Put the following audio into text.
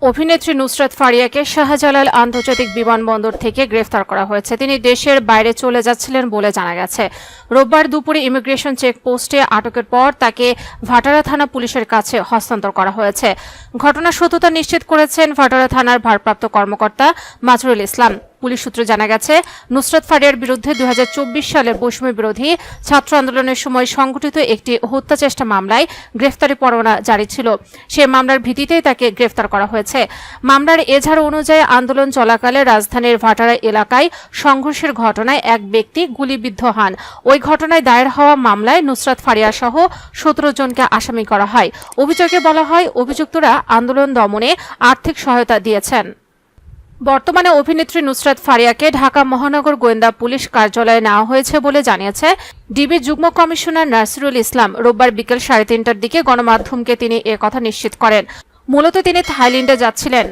অভিনেত্রী নুসরাত ফারিয়াকে শাহজালাল আন্তর্জাতিক বিমানবন্দর থেকে গ্রেফতার করা হয়েছে। তিনি দেশের বাইরে চলে যাচ্ছিলেন বলে জানা গেছে। রোববার দুপুরে ইমিগ্রেশন চেকপোস্টে আটকের পর তাকে ভাটারা থানা পুলিশের কাছে হস্তান্তর করা হয়েছে। ঘটনার সত্যতা নিশ্চিত করেছেন ভাটারা থানার ভারপ্রাপ্ত কর্মকর্তা মাজহারুল ইসলাম। পুলিশ সূত্রে জানা গেছে, নুসরাত ফারিয়ার বিরুদ্ধে 2024 সালের বৈষম্য বিরোধী ছাত্র আন্দোলনের সময় সংঘটিত একটি হত্যা চেষ্টা মামলায় গ্রেফতারি পরোয়ানা জারি ছিল। সেই মামলার ভিত্তিতেই তাকে গ্রেফতার করা হয়েছে। মামলার এজাহার অনুযায়ী আন্দোলন চলাকালে রাজধানীর ভাটারা এলাকায় সংঘর্ষের ঘটনায় এক ব্যক্তি গুলিবিদ্ধ হন। ওই ঘটনায় দায়ের হওয়া মামলায় নুসরাত ফারিয়া সহ 17 জনকে আসামি করা হয়। অভিযোগে বলা হয়, অভিযুক্তরা আন্দোলন দমনে আর্থিক সহায়তা দিয়েছেন। বর্তমানে অভিনেত্রী নুসরাত ফারিয়াকে ঢাকা মহানগর গোয়েন্দা পুলিশ কার্যালয়ে নেওয়া হয়েছে বলে জানিয়েছে ডিবি যুগ্ম কমিশনার নাসিরুল ইসলাম। রোববার বিকেল 3:30টার দিকে গণমাধ্যমকে তিনি কথা নিশ্চিত করেন। মূলত তিনি থাইল্যান্ডে যাচ্ছিলেন।